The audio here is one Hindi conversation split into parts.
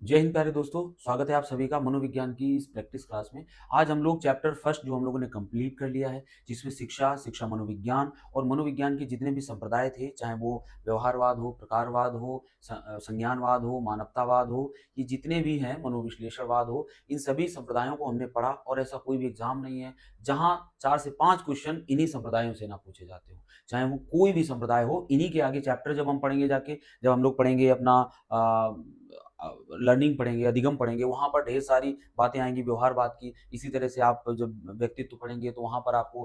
जय हिंद प्यारे दोस्तों, स्वागत है आप सभी का मनोविज्ञान की इस प्रैक्टिस क्लास में। आज हम लोग चैप्टर फर्स्ट जो हम लोगों ने कंप्लीट कर लिया है, जिसमें शिक्षा, शिक्षा मनोविज्ञान और मनोविज्ञान के जितने भी संप्रदाय थे, चाहे वो व्यवहारवाद हो, प्रकारवाद हो, संज्ञानवाद हो, मानवतावाद हो, ये जितने भी हैं, मनोविश्लेषणवाद हो, इन सभी संप्रदायों को हमने पढ़ा। और ऐसा कोई भी एग्जाम नहीं है जहाँ 4 से 5 क्वेश्चन इन्हीं संप्रदायों से ना पूछे जाते हो, चाहे वो कोई भी संप्रदाय हो। इन्हीं के आगे चैप्टर जब हम पढ़ेंगे जाके, जब हम लोग पढ़ेंगे अपना लर्निंग पढ़ेंगे, अधिगम पढ़ेंगे, वहाँ पर ढेर सारी बातें आएँगी व्यवहारवाद की। इसी तरह से आप जब व्यक्तित्व पढ़ेंगे तो वहाँ पर आपको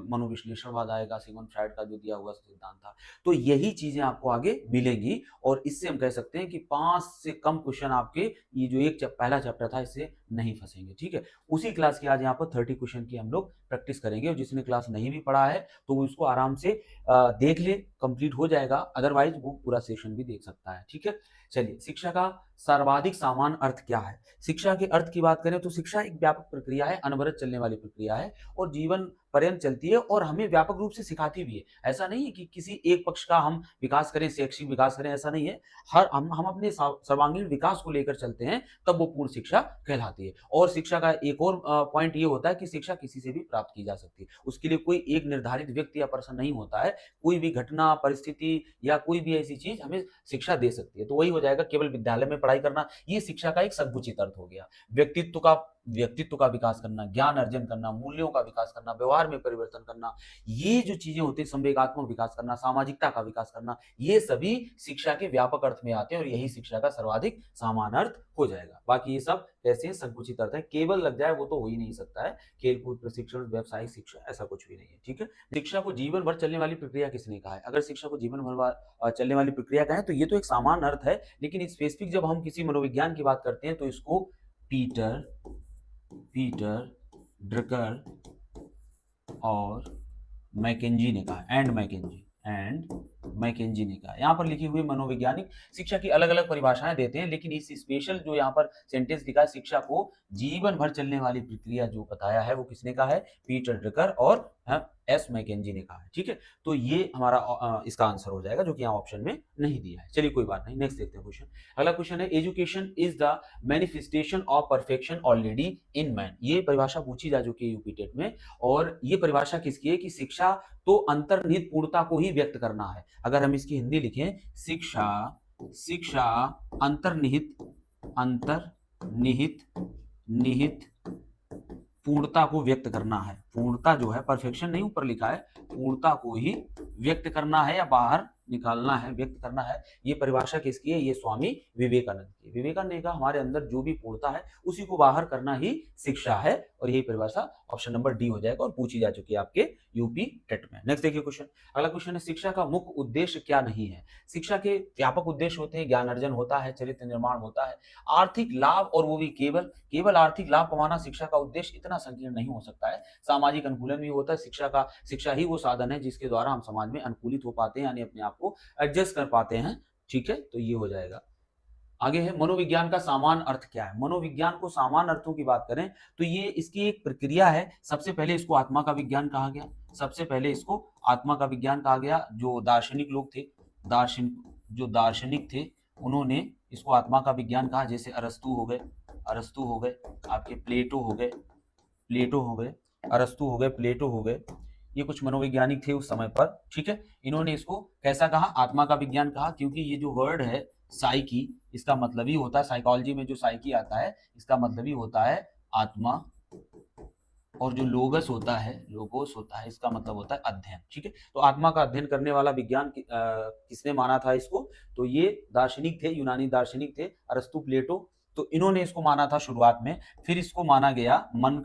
मनोविश्लेषणवाद आएगा, सिगमंड फ्रायड का जो दिया हुआ सिद्धांत था। तो यही चीज़ें आपको आगे मिलेंगी और इससे हम कह सकते हैं कि 5 से कम क्वेश्चन आपके ये जो एक पहला चैप्टर था इससे नहीं फँसेंगे, ठीक है? उसी क्लास की आज यहाँ पर 30 क्वेश्चन की हम लोग प्रैक्टिस करेंगे और जिसने क्लास नहीं भी पढ़ा है तो वो इसको आराम से देख ले, कंप्लीट हो जाएगा, अदरवाइज़ वो पूरा सेशन भी देख सकता है, ठीक है? चलिए, शिक्षा का सर्वाधिक सामान्य अर्थ क्या है? शिक्षा के अर्थ की बात करें तो शिक्षा एक व्यापक प्रक्रिया है, अनवरत चलने वाली प्रक्रिया है और जीवन पर्यंत चलती है और हमें व्यापक रूप से सिखाती भी है। ऐसा नहीं है कि किसी एक पक्ष का हम विकास करें, शैक्षिक विकास करें, ऐसा नहीं है। हर हम अपने सर्वांगीण विकास को लेकर चलते हैं, तब वो पूर्ण शिक्षा कहलाती है। और शिक्षा का एक और पॉइंट ये होता है कि शिक्षा किसी से भी प्राप्त की जा सकती है। उसके लिए कोई एक निर्धारित व्यक्ति या पर्सन नहीं होता है। कोई भी घटना, परिस्थिति या कोई भी ऐसी चीज़ हमें शिक्षा दे सकती है। तो वही हो जाएगा, केवल विद्यालय में पढ़ाई करना, ये शिक्षा का एक संकुचित अर्थ हो गया। व्यक्तित्व का विकास करना, ज्ञान अर्जन करना, मूल्यों का विकास करना, व्यवहार में परिवर्तन करना, ये जो चीज़ें होती हैं, संवेगात्मक विकास करना, सामाजिकता का विकास करना, ये सभी शिक्षा के व्यापक अर्थ में आते हैं और यही शिक्षा का सर्वाधिक सामान्य अर्थ हो जाएगा। बाकी ये सब कैसे हैं, संकुचित अर्थ है। केवल लग जाए वो तो हो ही नहीं सकता है। खेल-कूद प्रशिक्षण, व्यावसायिक शिक्षा, ऐसा कुछ भी नहीं है, ठीक है? शिक्षा को जीवन भर चलने वाली प्रक्रिया किसने कहा है? अगर शिक्षा को जीवन भर चलने वाली प्रक्रिया कहें तो ये तो एक सामान्य अर्थ है, लेकिन स्पेसिफिक जब हम किसी मनोविज्ञान की बात करते हैं तो इसको पीटर पीटर ड्रकर और मैकेंजी ने कहा, एंड मैकेंजी ने कहा। यहाँ पर लिखी हुई मनोवैज्ञानिक शिक्षा की अलग-अलग परिभाषाएं देते हैं, लेकिन इस स्पेशल जो यहाँ पर सेंटेंस लिखा है, शिक्षा को जीवन भर चलने वाली प्रक्रिया जो बताया है वो किसने कहा है? पीटर ड्रकर और एस मैकेंजी ने कहा है, ठीक है? तो ये हमारा इसका आंसर हो जाएगा, जो कि यहाँ ऑप्शन में नहीं दिया है। चलिए कोई बात नहीं, नेक्स्ट देखते हैं क्वेश्चन। अगला क्वेश्चन है, education is the manifestation of perfection already in man. ये परिभाषा पूछी जा चुकी है यूपी टेट में और ये परिभाषा किसकी है कि शिक्षा तो अंतर्निहित पूर्णता को ही व्यक्त करना है। अगर हम इसकी हिंदी लिखें, शिक्षा शिक्षा अंतर्निहित अंतर्निहित निहित पूर्णता को व्यक्त करना है। पूर्णता जो है, परफेक्शन नहीं ऊपर लिखा है, पूर्णता को ही व्यक्त करना है या बाहर निकालना है, व्यक्त करना है। ये परिभाषा किसकी है? ये स्वामी विवेकानंद की। विवेकानंद ने कहा हमारे अंदर जो भी पूर्णता है उसी को बाहर करना ही शिक्षा है और यही परिभाषा ऑप्शन नंबर डी हो जाएगा और पूछी जा चुकी है आपके यूपी टेट में। नेक्स्ट देखिए क्वेश्चन। अगला क्वेश्चन है, शिक्षा का मुख्य उद्देश्य क्या नहीं है? शिक्षा के व्यापक उद्देश्य होते हैं, ज्ञान अर्जन होता है, चरित्र निर्माण होता है, आर्थिक लाभ, और वो भी केवल केवल आर्थिक लाभ कमाना शिक्षा का उद्देश्य इतना संकीर्ण नहीं हो सकता है। सामाजिक अनुकूलन भी होता है। शिक्षा ही वो साधन है जिसके द्वारा हम समाज में अनुकूलित हो पाते हैं, यानी अपने आप को एडजस्ट कर पाते हैं, ठीक है? तो ये हो जाएगा। आगे है, मनोविज्ञान का सामान्य अर्थ क्या है? मनोविज्ञान को सामान्य अर्थों की बात करें तो ये इसकी एक प्रक्रिया है। सबसे पहले इसको आत्मा का विज्ञान कहा गया। सबसे पहले इसको आत्मा का विज्ञान कहा गया। जो दार्शनिक लोग थे, दार्शनिक थे, उन्होंने इसको आत्मा का विज्ञान कहा। जैसे अरस्तु हो गए, आपके प्लेटो हो गए, अरस्तु हो गए, प्लेटो हो गए। ये कुछ मनोवैज्ञानिक थे उस समय पर, ठीक है? इन्होंने इसको कैसा कहा? आत्मा का विज्ञान कहा, क्योंकि ये जो वर्ड है साइकी, इसका मतलब ही होता है, साइकोलॉजी में जो साइकी आता है इसका मतलब ही होता है आत्मा, और जो लोगोस होता है इसका मतलब होता है अध्ययन, ठीक है? तो आत्मा का अध्ययन करने वाला विज्ञान किसने माना था इसको? तो ये दार्शनिक थे, यूनानी दार्शनिक थे, अरस्तु, प्लेटो। तो इन्होंने इसको माना था शुरुआत में। फिर इसको माना गया मन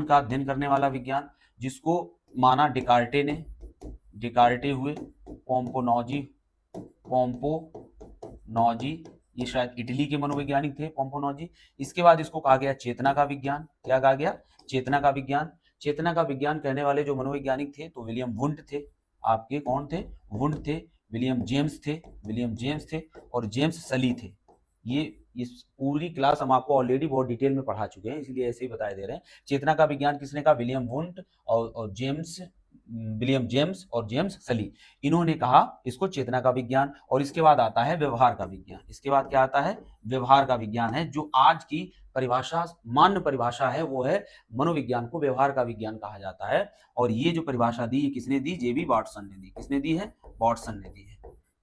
का अध्ययन करने वाला विज्ञान, जिसको माना डिकार्टे हुए, पोम्पोनॉजी, ये शायद इटली के मनोवैज्ञानिक थे, पोम्पोनॉजी। इसके बाद इसको कहा गया चेतना का विज्ञान। क्या कहा गया? चेतना का विज्ञान। चेतना का विज्ञान कहने वाले जो मनोवैज्ञानिक थे तो विलियम वुंड थे। आपके कौन थे? वुंड थे। विलियम जेम्स थे और जेम्स सली थे। ये इस पूरी क्लास हम आपको ऑलरेडी बहुत डिटेल में पढ़ा चुके हैं, इसलिए ऐसे ही बताए दे रहे हैं। चेतना का विज्ञान किसने कहा? विलियम वुंड और जेम्स विलियम जेम्स और जेम्स सली, इन्होंने कहा इसको चेतना का विज्ञान। और इसके बाद आता है व्यवहार का विज्ञान। इसके बाद क्या आता है? व्यवहार का विज्ञान है, जो आज की परिभाषा, मान्य परिभाषा है, वो है मनोविज्ञान को व्यवहार का विज्ञान कहा जाता है। और ये जो परिभाषा दी, किसने दी? जेबी वाटसन ने दी। किसने दी है? वाटसन ने दी है।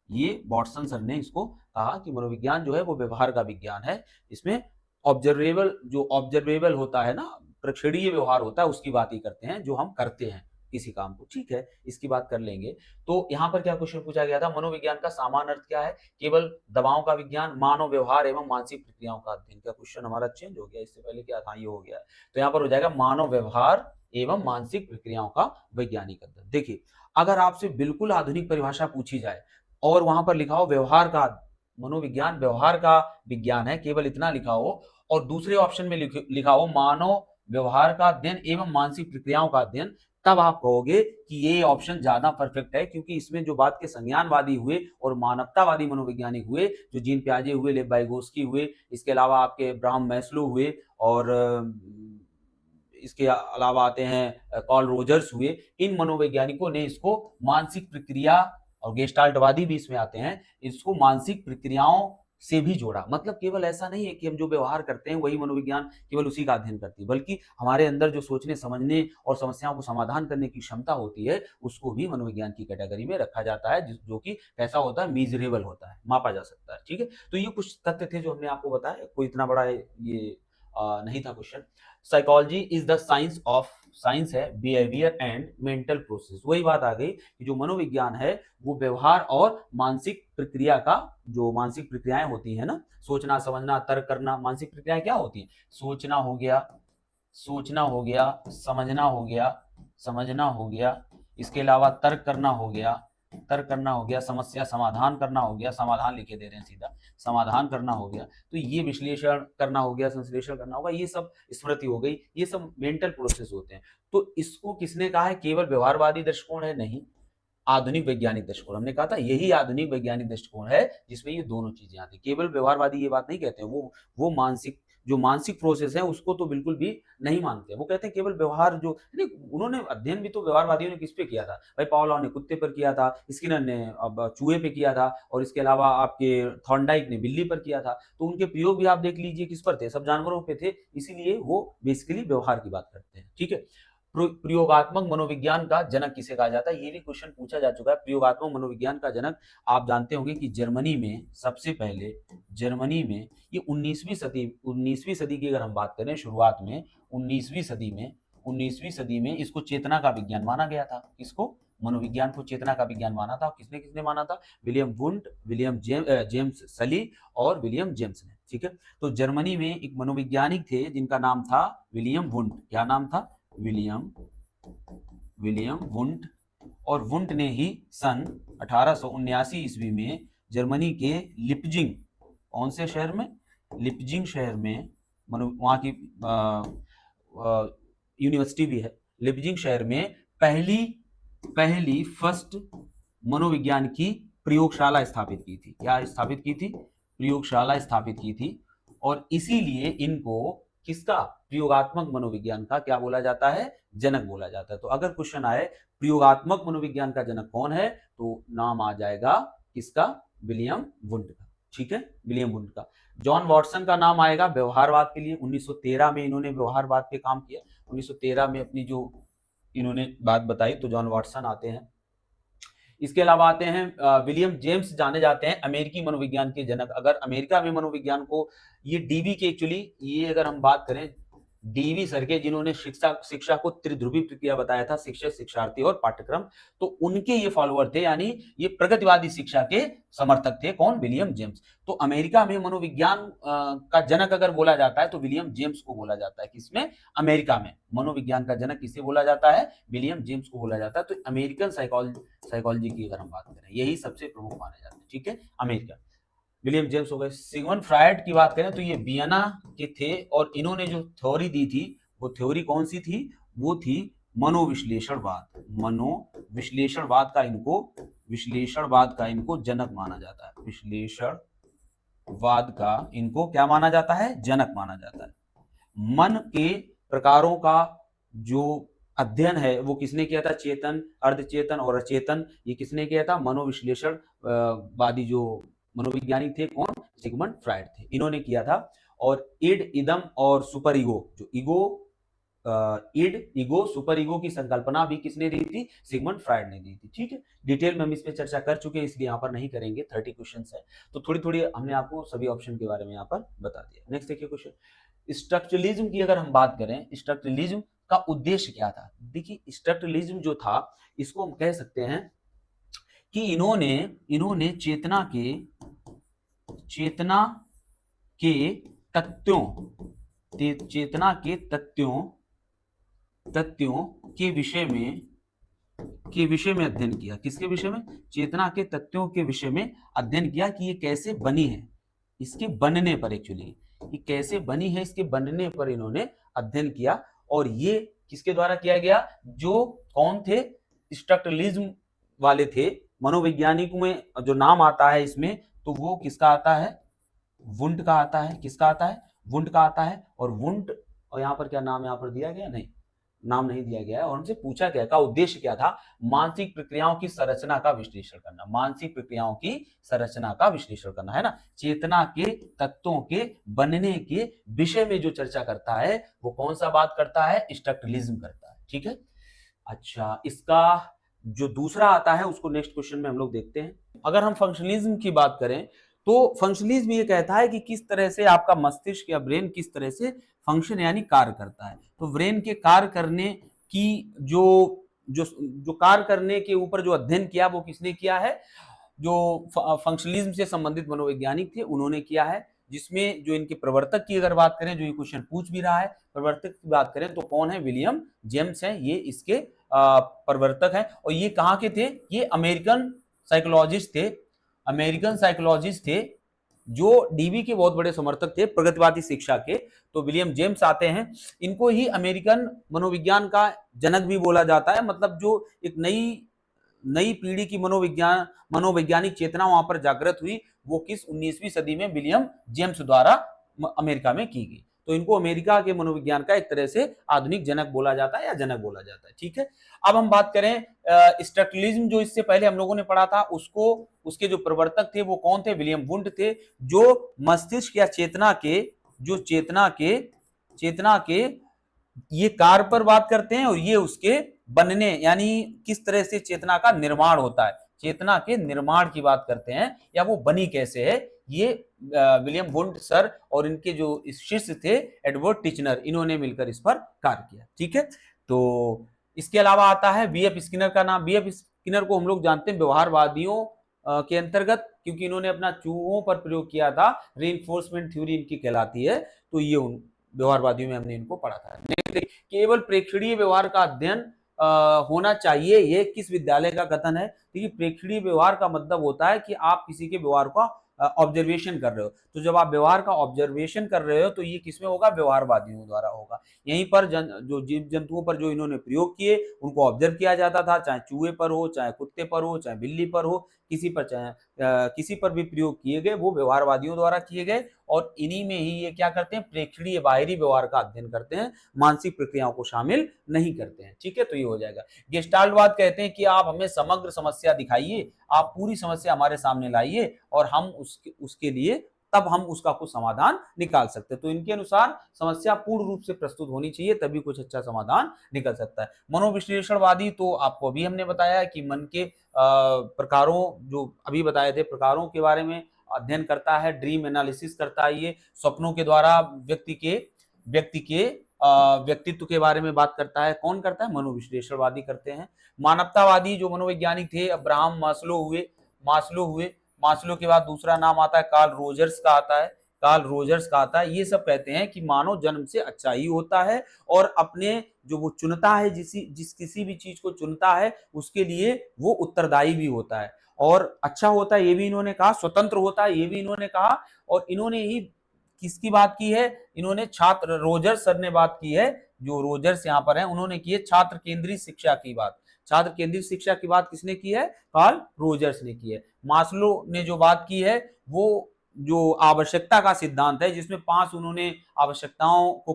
ये वाटसन सर ने इसको कहा कि मनोविज्ञान जो है वो व्यवहार का विज्ञान है। इसमें ऑब्जर्वेबल होता है ना, प्रेक्षणीय व्यवहार होता है, उसकी बात ही करते हैं, जो हम करते हैं किसी काम को। ठीक है, इसकी बात कर लेंगे। तो यहाँ पर क्या क्वेश्चन पूछा गया था? मनोविज्ञान का सामान्य अर्थ क्या है? केवल दबाव का विज्ञान, मानव व्यवहार एवं मानसिक प्रक्रियाओं का अध्ययन। का क्वेश्चन हमारा चेंज हो गया, इससे पहले क्या था? ये हो गया। तो यहाँ पर हो जाएगा मानव व्यवहार एवं मानसिक प्रक्रियाओं का वैज्ञानिक अध्ययन। देखिए, अगर आपसे बिल्कुल आधुनिक परिभाषा पूछी जाए और वहां पर लिखा हो व्यवहार का, मनोविज्ञान व्यवहार का विज्ञान है, केवल इतना लिखा हो, और दूसरे ऑप्शन में लिखा हो मानव व्यवहार का अध्ययन एवं मानसिक प्रक्रियाओं का अध्ययन, तब आप कहोगे कि ये ऑप्शन ज्यादा परफेक्ट है, क्योंकि इसमें जो बात के संज्ञानवादी हुए और मानवतावादी मनोवैज्ञानिक हुए, जो जीन पियाजे हुए, लेव वाइगोस्की हुए, इसके अलावा आपके अब्राहम मैस्लो हुए, और इसके अलावा आते हैं कार्ल रोजर्स हुए, इन मनोवैज्ञानिकों ने इसको मानसिक प्रक्रिया, और गेस्टाल्टवादी भी इसमें आते हैं, इसको मानसिक प्रक्रियाओं से भी जोड़ा। मतलब केवल ऐसा नहीं है कि हम जो व्यवहार करते हैं वही मनोविज्ञान केवल उसी का अध्ययन करती है, बल्कि हमारे अंदर जो सोचने, समझने और समस्याओं को समाधान करने की क्षमता होती है, उसको भी मनोविज्ञान की कैटेगरी में रखा जाता है, जो कि कैसा होता है? मीजरेबल होता है, मापा जा सकता है। ठीक है, तो ये कुछ तथ्य थे जो हमने आपको बताया, कोई इतना बड़ा ये नहीं था question. Psychology is the science of, science है बिहेवियर एंड मेंटल प्रोसेस। वही बात आ गई कि जो मनोविज्ञान है वो व्यवहार और मानसिक प्रक्रिया का, जो मानसिक प्रक्रियाएं होती है ना, सोचना, समझना, तर्क करना, मानसिक प्रक्रियाएं क्या होती हैं? सोचना हो गया, सोचना हो गया, समझना हो गया, समझना हो गया, इसके अलावा तर्क करना हो गया, तर्क करना हो गया, समस्या समाधान करना हो गया, समाधान लिखे दे रहे हैं सीधा, समाधान करना हो गया, तो ये विश्लेषण करना हो गया, संश्लेषण करना होगा, ये सब स्मृति हो गई, ये सब मेंटल प्रोसेस होते हैं। तो इसको किसने कहा है केवल व्यवहारवादी दृष्टिकोण है? नहीं, आधुनिक वैज्ञानिक दृष्टिकोण। हमने कहा था यही आधुनिक वैज्ञानिक दृष्टिकोण है जिसमें ये दोनों चीजें आती। केवल व्यवहारवादी ये बात नहीं कहते हैं, वो मानसिक, जो मानसिक प्रोसेस है उसको तो बिल्कुल भी नहीं मानते। वो कहते हैं केवल व्यवहार, जो नहीं, उन्होंने अध्ययन भी तो व्यवहारवादियों ने किस पे किया था भाई? पावलोव ने कुत्ते पर किया था, स्किनर ने अब चूहे पे किया था, और इसके अलावा आपके थॉर्नडाइक ने बिल्ली पर किया था। तो उनके प्रयोग भी आप देख लीजिए किस पर थे? सब जानवरों पे थे, इसीलिए वो बेसिकली व्यवहार की बात करते हैं। ठीक है, प्रयोगात्मक मनोविज्ञान का जनक किसे कहा जाता है? ये भी क्वेश्चन पूछा जा चुका है। प्रयोगात्मक मनोविज्ञान का जनक आप जानते होंगे कि जर्मनी में सबसे पहले, जर्मनी में ये 19वीं सदी की अगर हम बात करें, शुरुआत में 19वीं सदी में इसको चेतना का विज्ञान माना गया था। इसको, मनोविज्ञान को चेतना का विज्ञान माना था। किसने किसने माना था? विलियम वुंट, जेम्स सली और विलियम जेम्स ने। ठीक है, तो जर्मनी में एक मनोवैज्ञानिक थे जिनका नाम था विलियम वुंट। क्या नाम था? William Wundt. और वुंट ने ही सन 1879 ईस्वी में जर्मनी के लिप्जिंग, कौन से शहर में? लिप्जिंग शहर में, वहां की यूनिवर्सिटी भी है, लिप्जिंग शहर में पहली फर्स्ट मनोविज्ञान की प्रयोगशाला स्थापित की थी। क्या स्थापित की थी? प्रयोगशाला स्थापित की थी। और इसीलिए इनको किसका? प्रयोगात्मक मनोविज्ञान का क्या बोला जाता है? जनक बोला जाता है। तो अगर क्वेश्चन आए प्रयोगात्मक मनोविज्ञान का जनक कौन है, तो नाम आ जाएगा किसका? विलियम वुंट का। ठीक है, विलियम वुंट का। जॉन वॉटसन का नाम आएगा व्यवहारवाद के लिए। 1913 में इन्होंने व्यवहारवाद पे काम किया। 1913 में अपनी जो इन्होंने बात बताई, तो जॉन वॉटसन आते हैं। इसके अलावा आते हैं विलियम जेम्स, जाने जाते हैं अमेरिकी मनोविज्ञान के जनक। अगर अमेरिका में मनोविज्ञान को, ये डीवी के एक्चुअली, ये अगर हम बात करें डीवी सर के, जिन्होंने शिक्षा को त्रिध्रुवी प्रक्रिया बताया था, शिक्षक, शिक्षार्थी और पाठ्यक्रम, तो उनके ये फॉलोअर थे, यानी ये प्रगतिवादी शिक्षा के समर्थक थे। कौन? William James. तो अमेरिका में मनोविज्ञान का जनक अगर बोला जाता है तो विलियम जेम्स को बोला जाता है। किसमें? अमेरिका में मनोविज्ञान का जनक किसे बोला जाता है? विलियम जेम्स को बोला जाता है। तो अमेरिकन साइकोलॉजी की अगर हम बात करें, यही सबसे प्रमुख माने जाते हैं। ठीक है, अमेरिका, विलियम जेम्स हो गए। सिगमंड फ्रायड की बात करें तो ये वियना के थे, और इन्होंने जो थ्योरी दी थी, वो थ्योरी कौन सी थी? वो थी मनोविश्लेषणवाद। मनोविश्लेषणवाद का इनको, विश्लेषणवाद का इनको जनक माना जाता है। विश्लेषणवाद का इनको क्या माना जाता है? जनक माना जाता है। मन के प्रकारों का जो अध्ययन है वो किसने किया था, चेतन, अर्धचेतन और अचेतन, ये किसने किया था, मनोविश्लेषण वादी जो मनोवैज्ञानिक थे, कौन, सिगमंड फ्राइड थे, इन्होंने किया था। और इड, इदम और सुपर ईगो, जो ego, id, ego, super ego की संकल्पना भी किसने दी थी, सिगमंड फ्राइड ने दी थी। ठीक है, डिटेल में हम इस पे चर्चा कर चुके हैं, इसलिए यहाँ पर नहीं करेंगे, 30 क्वेश्चन है, तो थोड़ी थोड़ी हमने आपको सभी ऑप्शन के बारे में यहाँ पर बता दिया। नेक्स्ट देखिए क्वेश्चन, स्ट्रक्चरलिज्म की अगर हम बात करें, स्ट्रक्चरलिज्म का उद्देश्य क्या था। देखिए स्ट्रक्चरलिज्म जो था, इसको हम कह सकते हैं कि इन्होंने चेतना के तथ्यों के विषय में अध्ययन किया। किसके विषय में, चेतना के तथ्यों के विषय में अध्ययन किया कि ये कैसे बनी है, इसके बनने पर, एक्चुअली ये कैसे बनी है, इसके बनने पर इन्होंने अध्ययन किया। और ये किसके द्वारा किया गया, जो कौन थे, स्ट्रक्चरलिज्म वाले थे, मनोवैज्ञानिक में जो नाम आता है इसमें, तो वो किसका आता है, वुंट का आता है। किसका आता है, वुंट का आता है। और वुंट, और यहाँ पर क्या नाम यहाँ पर दिया गया, नहीं नाम नहीं दिया गया है। और उनसे पूछा गया का उद्देश्य क्या था, मानसिक प्रक्रियाओं की संरचना का विश्लेषण करना, मानसिक प्रक्रियाओं की संरचना का विश्लेषण करना, है ना। चेतना के तत्वों के बनने के विषय में जो चर्चा करता है वो कौन सा बात करता है, स्ट्रक्चरलिज्म करता है। ठीक है, अच्छा, इसका जो दूसरा आता है उसको नेक्स्ट क्वेश्चन में हम लोग देखते हैं। अगर हम फंक्शनलिज्म की बात करें तो फंक्शनलिज्म ये कहता है कि किस तरह से आपका मस्तिष्क या ब्रेन किस तरह से फंक्शन यानी कार्य करता है। तो ब्रेन के कार्य करने की जो जो जो कार्य करने के ऊपर जो अध्ययन किया वो किसने किया है, जो फंक्शनलिज्म से संबंधित मनोवैज्ञानिक थे उन्होंने किया है। जिसमें जो इनके प्रवर्तक की अगर बात करें, जो ये क्वेश्चन पूछ भी रहा है, प्रवर्तक की बात करें तो कौन है, विलियम जेम्स हैं, ये इसके प्रवर्तक हैं। और ये कहाँ के थे, ये अमेरिकन साइकोलॉजिस्ट थे, अमेरिकन साइकोलॉजिस्ट थे, जो डीबी के बहुत बड़े समर्थक थे, प्रगतिवादी शिक्षा के। तो विलियम जेम्स आते हैं, इनको ही अमेरिकन मनोविज्ञान का जनक भी बोला जाता है। मतलब जो एक नई पीढ़ी की मनोवैज्ञानिक चेतना वहां पर जागृत हुई, वो किस 19वीं सदी में विलियम जेम्स द्वारा अमेरिका में की गई। तो इनको अमेरिका के मनोविज्ञान का एक तरह से आधुनिक जनक बोला जाता है या जनक बोला जाता है। ठीक है, अब हम बात करें स्ट्रक्चरलिज्म, जो इससे पहले हम लोगों ने पढ़ा था, उसको उसके जो प्रवर्तक थे वो कौन थे, विलियम वुंट थे, जो मस्तिष्क या चेतना के ये कार्य पर बात करते हैं, और ये उसके बनने यानी किस तरह से चेतना का निर्माण होता है, चेतना के निर्माण की बात करते हैं, या वो बनी कैसे है, ये विलियम वुंट सर और इनके जो शिष्य थे एडवर्ड टिचनर, इन्होंने मिलकर इस पर कार्य किया। ठीक है, तो इसके अलावा आता है बीएफ स्किनर का नाम। बीएफ स्किनर को हम लोग जानते हैं व्यवहारवादियों के अंतर्गत, क्योंकि इन्होंने अपना चूहों पर प्रयोग किया था, रीइंफोर्समेंट थ्योरी इनकी कहलाती है। तो ये उन व्यवहारवादियों में हमने इनको पढ़ा था। केवल प्रेक्षणीय व्यवहार का अध्ययन होना चाहिए, ये किस विद्यालय का कथन है। देखिए प्रेक्षणीय व्यवहार का मतलब होता है कि आप किसी के व्यवहार का ऑब्जर्वेशन कर रहे हो। तो जब आप व्यवहार का ऑब्जर्वेशन कर रहे हो तो ये किसमें होगा, व्यवहारवादियों द्वारा होगा। यहीं पर जो जीव जंतुओं पर जो इन्होंने प्रयोग किए उनको ऑब्जर्व किया जाता था, चाहे चूहे पर हो, चाहे कुत्ते पर हो, चाहे बिल्ली पर हो, किसी पर चाहे किसी पर भी प्रयोग किए गए वो व्यवहारवादियों द्वारा किए गए। और इन्हीं में ही ये क्या करते हैं, प्रेक्षणीय बाहरी व्यवहार का अध्ययन करते हैं, मानसिक प्रक्रियाओं को शामिल नहीं करते हैं। ठीक है, तो ये हो जाएगा। गेस्टाल्टवाद कहते हैं कि आप हमें समग्र समस्या दिखाइए, आप पूरी समस्या हमारे सामने लाइए और हम उसके लिए तब हम उसका कुछ समाधान निकाल सकते हैं। तो इनके अनुसार समस्या पूर्ण रूप से प्रस्तुत होनी चाहिए, तभी कुछ अच्छा समाधान निकल सकता है। मनोविश्लेषणवादी तो आपको अभी हमने बताया कि मन के प्रकारों, जो अभी बताए थे प्रकारों के बारे में अध्ययन करता है, ड्रीम एनालिसिस करता है, ये सपनों के द्वारा व्यक्ति के व्यक्तित्व के बारे में बात करता है। कौन करता है, मनोविश्लेषणवादी करते हैं। मानवतावादी जो मनोवैज्ञानिक थे, अब्राहम मास्लो हुए। मास्लो के बाद दूसरा नाम आता है कार्ल रोजर्स का आता है। ये सब कहते हैं कि मानव जन्म से अच्छा ही होता है, और अपने जो वो चुनता है, किसी भी चीज को चुनता है उसके लिए वो उत्तरदायी भी होता है, और अच्छा होता है ये भी इन्होंने कहा, स्वतंत्र होता है ये भी इन्होंने कहा। और इन्होंने ही किसकी बात की है, इन्होंने छात्र रोजर्स सर ने बात की है, जो रोजर्स यहाँ पर है, उन्होंने की है छात्र केंद्रित शिक्षा की बात। छात्र केंद्रित शिक्षा की बात किसने की है, कार्ल रोजर्स ने की है। मास्लो ने जो बात की है वो जो आवश्यकता का सिद्धांत है, जिसमें 5 उन्होंने आवश्यकताओं को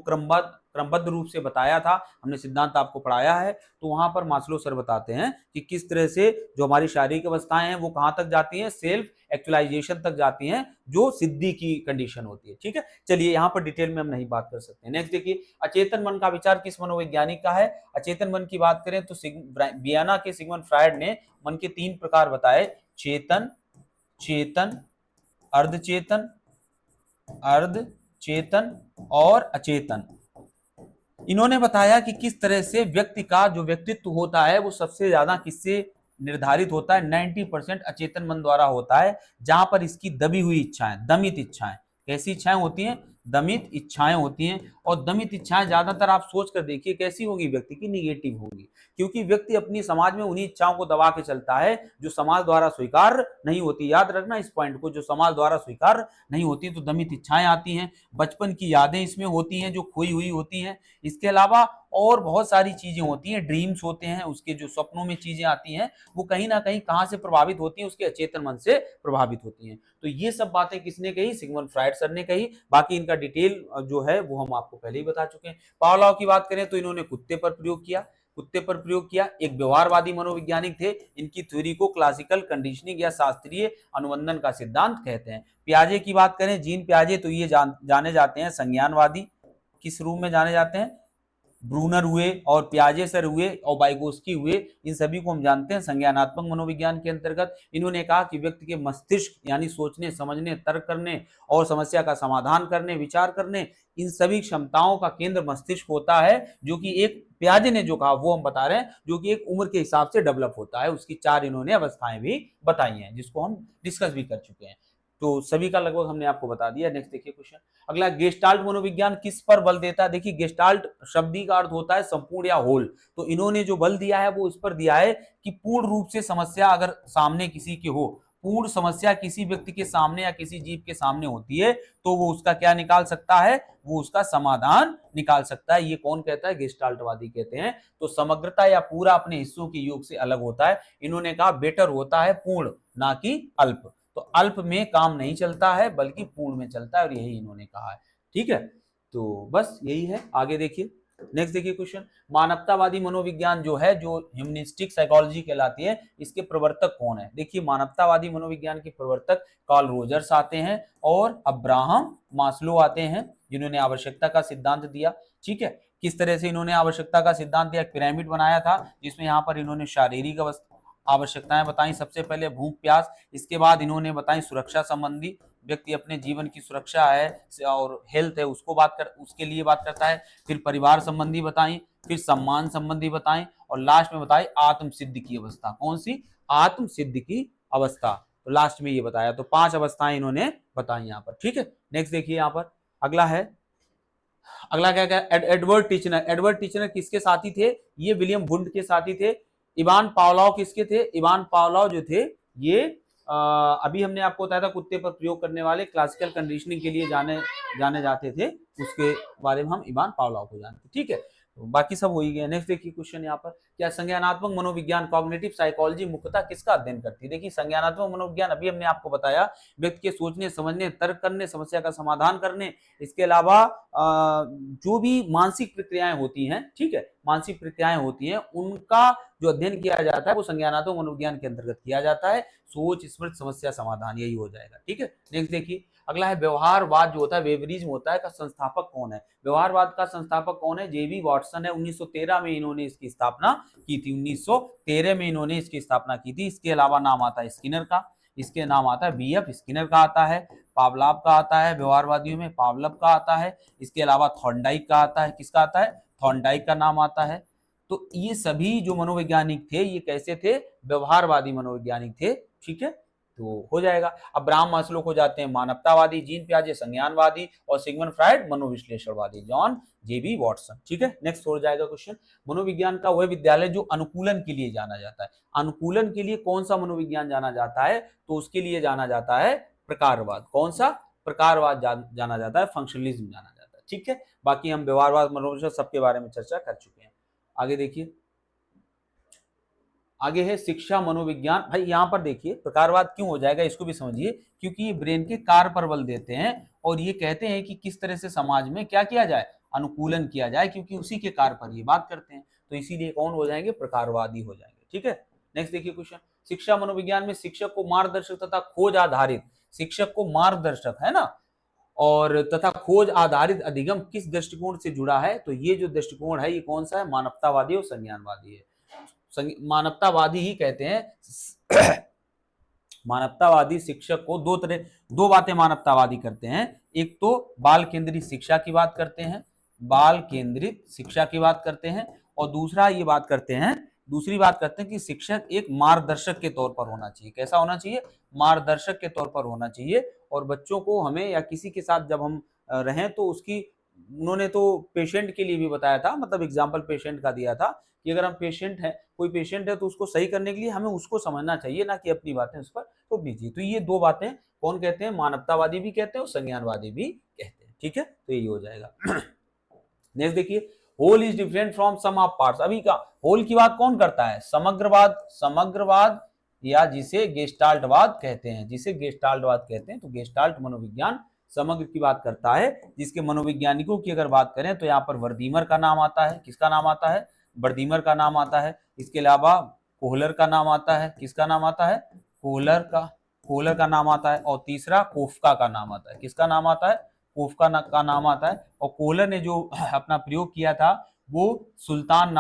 क्रमबद्ध रूप से बताया था, हमने सिद्धांत आपको पढ़ाया है। तो वहां पर मास्लो सर बताते हैं कि किस तरह से जो हमारी शारीरिक अवस्थाएं हैं वो कहां तक जाती हैं, सेल्फ एक्चुअलाइजेशन तक जाती हैं, जो सिद्धि की कंडीशन होती है। ठीक है, चलिए यहाँ पर डिटेल में हम नहीं बात कर सकते। नेक्स्ट देखिए, अचेतन मन का विचार किस मनोवैज्ञानिक का है? अचेतन मन की बात करें तो वियना के सिगमंड फ्रायड ने मन के 3 प्रकार बताए, चेतन, चेतन, अर्धचेतन, अर्धचेतन और अचेतन। इन्होंने बताया कि किस तरह से व्यक्ति का जो व्यक्तित्व होता है वो सबसे ज्यादा किससे निर्धारित होता है, 90% अचेतन मन द्वारा होता है, जहां पर इसकी दबी हुई इच्छाएं, दमित इच्छाएं, कैसी इच्छाएं होती हैं, दमित इच्छाएं होती हैं। और दमित इच्छाएं ज्यादातर आप सोच कर देखिए कैसी होगी, व्यक्ति की निगेटिव होगी, क्योंकि व्यक्ति अपनी समाज में उन्हीं इच्छाओं को दबा के चलता है जो समाज द्वारा स्वीकार नहीं होती। याद रखना इस पॉइंट को, जो समाज द्वारा स्वीकार नहीं होती तो दमित इच्छाएं आती हैं। बचपन की यादें इसमें होती हैं जो खोई हुई होती हैं। इसके अलावा और बहुत सारी चीजें होती हैं, ड्रीम्स होते हैं, उसके जो सपनों में चीजें आती हैं वो कहीं ना कहीं कहां से प्रभावित होती हैं, उसके अचेतन मन से प्रभावित होती हैं। तो ये सब बातें किसने कही, सिगमंड फ्रायड सर ने कही। बाकी इनका डिटेल जो है वो हम आपको पहले ही बता चुके हैं। पावलोव की बात करें तो इन्होंने कुत्ते पर प्रयोग किया, कुत्ते पर प्रयोग किया। एक व्यवहारवादी मनोवैज्ञानिक थे, इनकी थ्योरी को क्लासिकल कंडीशनिंग या शास्त्रीय अनुबंधन का सिद्धांत कहते हैं। पियाजे की बात करें, जीन पियाजे, तो ये जाने जाते हैं संज्ञानवादी। किस रूप में जाने जाते हैं, ब्रूनर हुए और पियाजे सर हुए और वाइगोस्की हुए, इन सभी को हम जानते हैं संज्ञानात्मक मनोविज्ञान के अंतर्गत। इन्होंने कहा कि व्यक्ति के मस्तिष्क यानी सोचने, समझने, तर्क करने और समस्या का समाधान करने, विचार करने, इन सभी क्षमताओं का केंद्र मस्तिष्क होता है, जो कि एक, पियाजे ने जो कहा वो हम बता रहे हैं, जो कि एक उम्र के हिसाब से डेवलप होता है। उसकी 4 इन्होंने अवस्थाएं भी बताई हैं, जिसको हम डिस्कस भी कर चुके हैं। तो सभी का लगभग हमने आपको बता दिया। नेक्स्ट देखिए क्वेश्चन अगला, गेस्टाल्ट मनोविज्ञान किस पर बल देता है? देखिए गेस्टाल्ट शब्द का अर्थ होता है संपूर्ण या होल। तो इन्होंने जो बल दिया है वो इस पर दिया है कि पूर्ण रूप से समस्या अगर सामने किसी के हो, पूर्ण समस्या किसी व्यक्ति के सामने या किसी जीव के सामने होती है तो वो उसका क्या निकाल सकता है, वो उसका समाधान निकाल सकता है। ये कौन कहता है, गेस्टाल्टवादी कहते हैं। तो समग्रता या पूरा अपने हिस्सों के योग से अलग होता है। इन्होंने कहा बेटर होता है पूर्ण, ना कि अल्प। तो अल्प में काम नहीं चलता है बल्कि पूर्ण में चलता है, और यही इन्होंने कहा है। ठीक है, तो बस यही है। आगे देखिए, नेक्स्ट देखिए क्वेश्चन, मानवतावादी मनोविज्ञान जो है, जो ह्यूमनिस्टिक साइकोलॉजी कहलाती है, इसके प्रवर्तक कौन है? देखिए मानवतावादी मनोविज्ञान के प्रवर्तक कार्ल रोजर्स आते हैं और अब्राहम मास्लो आते हैं, जिन्होंने आवश्यकता का सिद्धांत दिया। ठीक है, किस तरह से इन्होंने आवश्यकता का सिद्धांत दिया, पिरामिड बनाया था, जिसमें यहाँ पर इन्होंने शारीरिक आवश्यकताएं बताई, सबसे पहले भूख प्यास, इसके बाद इन्होंने बताई सुरक्षा संबंधी, व्यक्ति अपने जीवन की सुरक्षा है और हेल्थ है उसके लिए बात करता है। फिर परिवार संबंधी बताई, फिर सम्मान संबंधी बताई, और लास्ट में बताई आत्म सिद्ध की अवस्था। कौन सी? आत्म सिद्ध की अवस्था। तो लास्ट में ये बताया। तो 5 अवस्थाएं इन्होंने बताई यहाँ पर। ठीक है, नेक्स्ट देखिए यहाँ पर अगला है, अगला क्या क्या, एडवर्ड टिचनर। एडवर्ड टिचनर किसके साथी थे? ये विलियम वुंड के साथी थे। इवान पावलोव किसके थे? इवान पावलोव जो थे ये अभी हमने आपको बताया था कुत्ते पर प्रयोग करने वाले, क्लासिकल कंडीशनिंग के लिए जाने जाते थे, उसके बारे में हम इवान पावलोव को जानते। ठीक है, तो बाकी सब हो ही गया। नेक्स्ट देखिए क्वेश्चन यहाँ पर, क्या संज्ञानात्मक मनोविज्ञान कॉग्निटिव साइकोलॉजी मुख्यतः किसका अध्ययन करती है? देखिए संज्ञानात्मक मनोविज्ञान अभी हमने आपको बताया, व्यक्ति के सोचने, समझने, तर्क करने, समस्या का समाधान करने, इसके अलावा जो भी मानसिक प्रक्रियाएं होती हैं, ठीक है, मानसिक प्रक्रियाएं होती हैं, उनका जो अध्ययन किया जाता है वो संज्ञानात्मक मनोविज्ञान के अंतर्गत किया जाता है। सोच, स्मृति, समस्या समाधान, यही हो जाएगा। ठीक है, नेक्स्ट देखिए अगला है व्यवहारवाद जो होता है, वेवरिज्म होता है, का संस्थापक कौन है? व्यवहारवाद का संस्थापक कौन है? जेबी वॉटसन है। 1913 में इन्होंने इसकी स्थापना की थी, 1913 में इन्होंने इसकी स्थापना की थी। इसके अलावा नाम आता है स्किनर का, इसके नाम आता है बीएफ स्किनर का आता है, पावलाव का आता है, व्यवहारवादियों में पावलव का आता है, इसके अलावा थॉर्नडाइक का आता है। किसका आता है? थॉर्नडाइक का नाम आता है। तो ये सभी जो मनोवैज्ञानिक थे ये कैसे थे? व्यवहारवादी मनोवैज्ञानिक थे। ठीक है, तो हो जाएगा। अब ब्राह्म मास्लो को जाते हैं मानवतावादी, जीन पियाजे संज्ञानवादी, और सिगमंड फ्रायड मनोविश्लेषणवादी, जॉन जेबी वॉटसन। ठीक है, नेक्स्ट हो जाएगा क्वेश्चन, मनोविज्ञान का वह विद्यालय जो अनुकूलन के लिए जाना जाता है। अनुकूलन के लिए कौन सा मनोविज्ञान जाना जाता है? तो उसके लिए जाना जाता है प्रकारवाद। कौन सा? प्रकारवाद जाना जाता है, फंक्शनलिज्म जाना जाता है। ठीक है, बाकी हम व्यवहारवाद, मनोविज्ञान सबके बारे में चर्चा कर चुके हैं। आगे देखिए, आगे है शिक्षा मनोविज्ञान। भाई यहाँ पर देखिए प्रकारवाद क्यों हो जाएगा इसको भी समझिए, क्योंकि ये ब्रेन के कार्य पर बल देते हैं और ये कहते हैं कि किस तरह से समाज में क्या किया जाए, अनुकूलन किया जाए, क्योंकि उसी के कार्य पर ये बात करते हैं। तो इसीलिए कौन हो जाएंगे, प्रकारवादी हो जाएंगे। ठीक है, नेक्स्ट देखिए क्वेश्चन, शिक्षा मनोविज्ञान में शिक्षक को मार्गदर्शक तथा खोज आधारित, शिक्षक को मार्गदर्शक है ना, और तथा खोज आधारित अधिगम किस दृष्टिकोण से जुड़ा है, तो ये जो दृष्टिकोण है ये कौन सा है, मानवतावादी और संज्ञानवादी है। मानवतावादी ही कहते हैं मानवतावादी शिक्षक को दो बातें मानवतावादी करते हैं, एक तो बाल केंद्रित शिक्षा की बात करते हैं, बाल केंद्रित शिक्षा की बात करते हैं, और दूसरी बात करते हैं कि शिक्षक एक मार्गदर्शक के तौर पर होना चाहिए। कैसा होना चाहिए, मार्गदर्शक के तौर पर होना चाहिए। और बच्चों को हमें या किसी के साथ जब हम रहें तो उसकी, उन्होंने तो पेशेंट के लिए भी बताया था, मतलब एग्जाम्पल पेशेंट का दिया था कि अगर हम पेशेंट हैं, कोई पेशेंट है तो उसको सही करने के लिए हमें उसको समझना चाहिए, ना कि अपनी बातें उस पर थोपनी चाहिए। तो ये दो बातें कौन कहते हैं, मानवतावादी भी कहते हैं और संज्ञानवादी भी कहते हैं। ठीक है, तो यही हो जाएगा। नेक्स्ट देखिए, whole is different from sum of parts. अभी का होल की बात कौन करता है, समग्रवाद या जिसे गेस्टाल्टवाद कहते हैं, तो गेस्टाल्ट मनोविज्ञान समग्र की बात करता है, जिसके मनोवैज्ञानिकों की अगर बात करें तो यहाँ पर वर्दीमर का नाम आता है। किसका नाम आता है, वर्दीमर का नाम आता है। इसके अलावा कोहलर का नाम आता है। किसका नाम आता है, कोहलर का नाम आता है। और तीसरा कोफ्का का नाम आता है। किसका नाम आता है, कोफ्का का नाम आता है। और कोहलर ने जो अपना प्रयोग किया था वो सुल्तान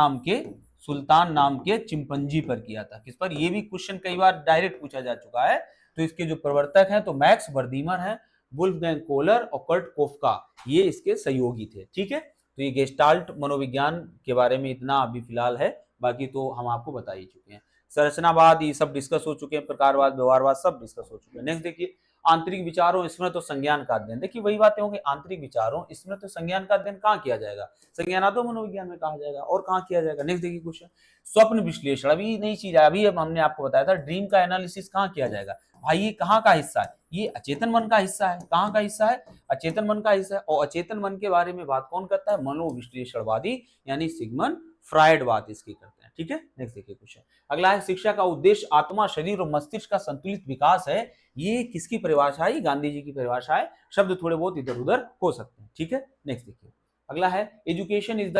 नाम के चिंपंजी पर किया था। किस पर, ये भी क्वेश्चन कई बार डायरेक्ट पूछा जा चुका है। तो इसके जो प्रवर्तक हैं तो मैक्स वर्दीमर हैं, वुल्फगैंग कोहलर और कर्ट कोफ्का, ये इसके सहयोगी थे। ठीक है, तो ये गेस्टाल्ट मनोविज्ञान के बारे में इतना अभी फिलहाल है, बाकी तो हम आपको बता ही चुके हैं। संरचनावाद ये सब डिस्कस हो चुके हैं, प्रकारवाद, व्यवहारवाद सब डिस्कस हो चुके हैं। नेक्स्ट देखिए, आंतरिक विचारों, स्मृति और संज्ञान का अध्ययन। देखिए वही बातें होंगी, आंतरिक विचारों, स्मृति और संज्ञान का अध्ययन कहाँ किया जाएगा, संज्ञानात्मक मनोविज्ञान में कहा जाएगा। और कहाँ किया जाएगा, नेक्स्ट देखिए क्वेश्चन, स्वप्न विश्लेषण। अभी नई चीज है, अभी हमने आपको बताया था ड्रीम का एनालिसिस कहाँ किया जाएगा। भाई ये कहाँ का हिस्सा है, ये अचेतन मन का हिस्सा है। कहाँ का हिस्सा है, अचेतन मन का हिस्सा है। और अचेतन मन के बारे में बात कौन करता है, मनोविश्लेषणवादी यानी सिगमंड फ्रायड बात इसकी करते हैं। ठीक है, नेक्स्ट देखिए क्वेश्चन, अगला है, शिक्षा का उद्देश्य आत्मा, शरीर और मस्तिष्क का संतुलित विकास है। ये किसकी परिभाषा है, गांधी जी की परिभाषा है। शब्द थोड़े बहुत इधर उधर हो सकते हैं। ठीक है, नेक्स्ट देखिए, अगला है, education is the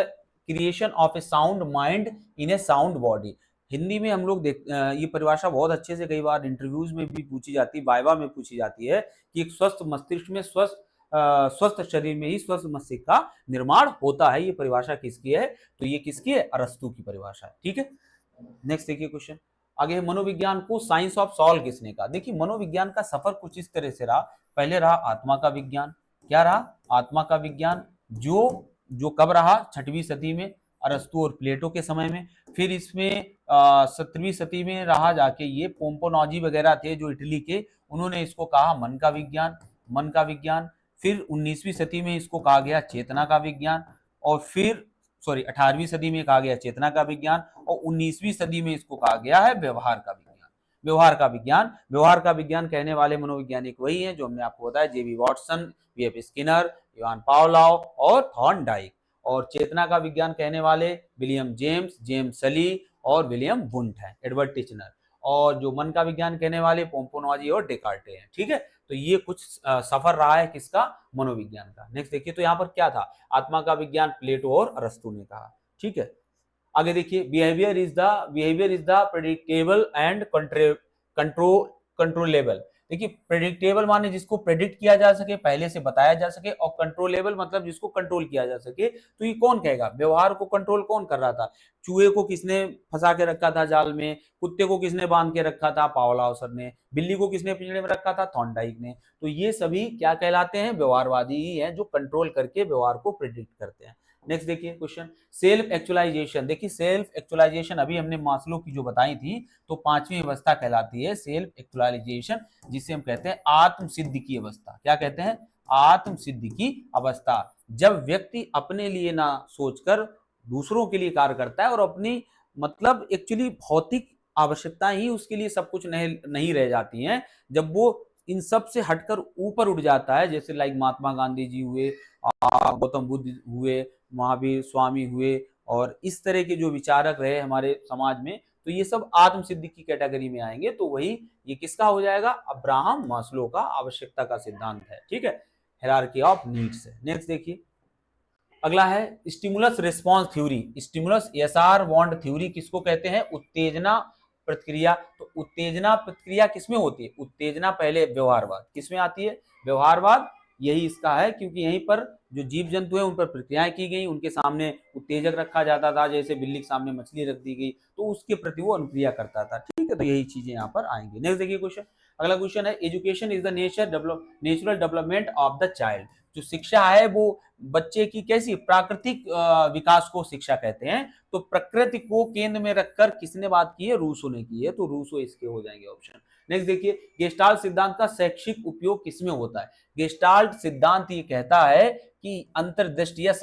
creation of A sound mind in A sound body. Hindi में हम लोग ये परिभाषा बहुत अच्छे से कई बार इंटरव्यूज में भी पूछी जाती है, वाइवा में पूछी जाती है कि एक स्वस्थ मस्तिष्क में स्वस्थ शरीर में ही स्वस्थ मस्तिष्क का निर्माण होता है। ये परिभाषा किसकी है, तो ये किसकी है, अरस्तू की परिभाषा है। ठीक है, नेक्स्ट देखिए क्वेश्चन, आगे मनोविज्ञान को साइंस ऑफ सॉल्व किसने कहा। देखिए मनोविज्ञान का सफर कुछ इस तरह से रहा, पहले रहा आत्मा का विज्ञान। क्या रहा, आत्मा का विज्ञान, जो कब रहा, 6वीं सदी में, अरस्तु और प्लेटो के समय में। फिर इसमें 17वीं सदी में रहा जाके, ये पोम्पोनॉजी वगैरह थे जो इटली के, उन्होंने इसको कहा मन का विज्ञान। फिर 19वीं सदी में इसको कहा गया चेतना का विज्ञान, और फिर 18वीं सदी में कहा गया चेतना का विज्ञान, और 19वीं सदी में इसको कहा गया है व्यवहार का विज्ञान कहने वाले मनोवैज्ञानिक वही हैं जो हमने आपको बताया, जेबी वॉटसन, वी.एफ. स्किनर, इवान पावलोव और थॉर्नडाइक। और चेतना का विज्ञान कहने वाले विलियम जेम्स सली और विलियम वुंट है, एडवर्ड टिचनर। और जो मन का विज्ञान कहने वाले पोम्पोनॉजी और डेकार्टे हैं। ठीक है, तो ये कुछ सफर रहा है किसका, मनोविज्ञान का। नेक्स्ट देखिए, तो यहाँ पर क्या था, आत्मा का विज्ञान प्लेटो और अरस्तु ने कहा। ठीक है, आगे देखिए, behaviour is the predictable and controllable. देखिए प्रेडिक्टेबल माने जिसको प्रेडिक्ट किया जा सके, पहले से बताया जा सके, और कंट्रोलेबल मतलब जिसको कंट्रोल किया जा सके। तो ये कौन कहेगा, व्यवहार को कंट्रोल कौन कर रहा था, चूहे को किसने फंसा के रखा था जाल में, कुत्ते को किसने बांध के रखा था, पावलोव सर ने, बिल्ली को किसने पिंजरे में रखा था, थॉर्नडाइक ने। तो ये सभी क्या कहलाते हैं, व्यवहारवादी ही हैं, जो कंट्रोल करके व्यवहार को प्रेडिक्ट करते हैं। नेक्स्ट देखिए क्वेश्चन, सेल्फ एक्चुअलाइजेशन। देखिए सेल्फ एक्चुअलाइजेशन अभी हमने मास्लो की जो बताई थी, तो 5वीं अवस्था कहलाती है सेल्फ एक्चुअलाइजेशन, जिसे हम कहते हैं आत्म सिद्धि की अवस्था। क्या कहते हैं, आत्म सिद्धि की अवस्था। जब व्यक्ति अपने लिए ना सोचकर दूसरों के लिए कार्य करता है, और अपनी मतलब एक्चुअली भौतिक आवश्यकताएं ही उसके लिए सब कुछ नहीं रह जाती हैं। जब वो इन सब से हटकर ऊपर उठ जाता है, जैसे लाइक महात्मा गांधी जी हुए, गौतम बुद्ध हुए, महावीर स्वामी हुए, और इस तरह के जो विचारक रहे हमारे समाज में, तो ये सब आत्म सिद्धि की कैटेगरी में आएंगे। तो वही ये किसका हो जाएगा, अब्राहम मास्लो का आवश्यकता का सिद्धांत है, ठीक है, हायरार्की ऑफ नीड्स है। नेक्स्ट देखिए, अगला है stimulus response theory. Stimulus SR want theory किसको कहते हैं, उत्तेजना प्रतिक्रिया। तो उत्तेजना प्रतिक्रिया किसमें होती है, उत्तेजना पहले व्यवहारवाद किसमें आती है, व्यवहारवाद, यही इसका है, क्योंकि यहीं पर जो जीव जंतु है उन पर प्रक्रियाएं की गई, उनके सामने उत्तेजक रखा जाता था, जैसे बिल्ली के सामने मछली रख दी गई तो उसके प्रति वो अनुक्रिया करता था, ठीक है। तो यही चीजें यहाँ पर आएंगी। नेक्स्ट देखिए क्वेश्चन, अगला क्वेश्चन है education is the natural development of the child. जो शिक्षा है वो बच्चे की कैसी प्राकृतिक विकास को शिक्षा कहते हैं। तो प्रकृति को केंद्र में रखकर किसने बात की है, रूसो ने की है, तो रूसो इसके हो जाएंगे ऑप्शन। नेक्स्ट देखिए, गेस्टाल्ट सिद्धांत का शैक्षिक उपयोग किसमें होता है। गेस्टाल्ट सिद्धांत ये कहता है कि अंतर्दृष्टि या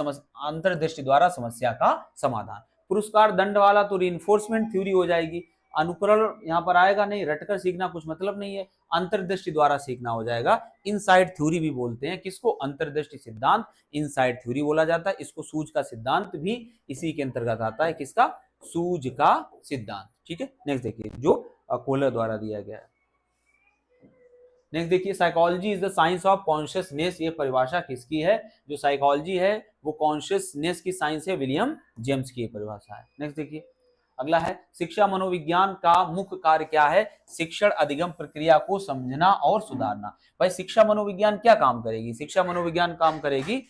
अंतर्दृष्टि द्वारा समस्या का समाधान। पुरस्कार दंड वाला तो रिइंफोर्समेंट थ्योरी हो जाएगी। अनुकरण यहाँ पर आएगा नहीं, रटकर सीखना कुछ मतलब नहीं है, अंतर्दृष्टि द्वारा सीखना हो जाएगा। इनसाइड थ्योरी भी बोलते हैं किसको, अंतर्दृष्टि सिद्धांत इनसाइड थ्योरी बोला जाता है। इसको सूझ का सिद्धांत भी इसी के अंतर्गत आता है, किसका, सूझ का सिद्धांत, ठीक है। नेक्स्ट देखिए, जो कोहलर द्वारा दिया गया है। नेक्स्ट देखिए, psychology is the science of consciousness. ये परिभाषा किसकी है, जो साइकोलॉजी है वो कॉन्शियसनेस की साइंस है, विलियम जेम्स की परिभाषा है। नेक्स्ट देखिए, अगला है शिक्षा मनोविज्ञान का मुख्य कार्य क्या है, शिक्षण अधिगम प्रक्रिया को समझना और सुधारना। भाई शिक्षा मनोविज्ञान क्या काम करेगी, शिक्षा मनोविज्ञान काम करेगी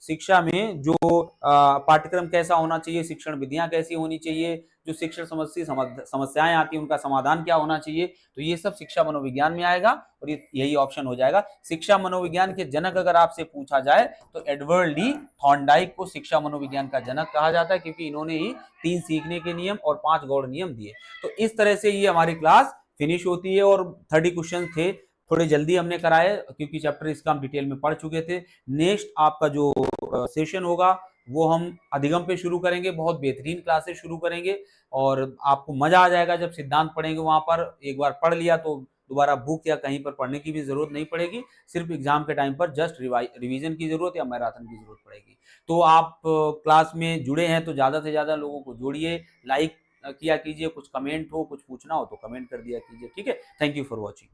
शिक्षा में जो पाठ्यक्रम कैसा होना चाहिए, शिक्षण विधियां कैसी होनी चाहिए, जो शिक्षण संबंधी समस्याएं आती हैं उनका समाधान क्या होना चाहिए, तो ये सब शिक्षा मनोविज्ञान में आएगा और यही ऑप्शन हो जाएगा। शिक्षा मनोविज्ञान के जनक अगर आपसे पूछा जाए तो एडवर्ड डी थॉर्नडाइक को शिक्षा मनोविज्ञान का जनक कहा जाता है, क्योंकि इन्होंने ही 3 सीखने के नियम और 5 गौड़ नियम दिए। तो इस तरह से ये हमारी क्लास फिनिश होती है और 30 क्वेश्चन थे, थोड़े जल्दी हमने कराए क्योंकि चैप्टर इसका हम डिटेल में पढ़ चुके थे। नेक्स्ट आपका जो सेशन होगा वो हम अधिगम पे शुरू करेंगे, बहुत बेहतरीन क्लासेस शुरू करेंगे और आपको मजा आ जाएगा जब सिद्धांत पढ़ेंगे। वहां पर एक बार पढ़ लिया तो दोबारा बुक या कहीं पर पढ़ने की भी जरूरत नहीं पड़ेगी, सिर्फ एग्जाम के टाइम पर जस्ट रिवीजन की जरूरत या मैराथन की जरूरत पड़ेगी। तो आप क्लास में जुड़े हैं तो ज्यादा से ज्यादा लोगों को जोड़िए, लाइक किया कीजिए, कुछ कमेंट हो, कुछ पूछना हो तो कमेंट कर दिया कीजिए, ठीक है। Thank you for watching.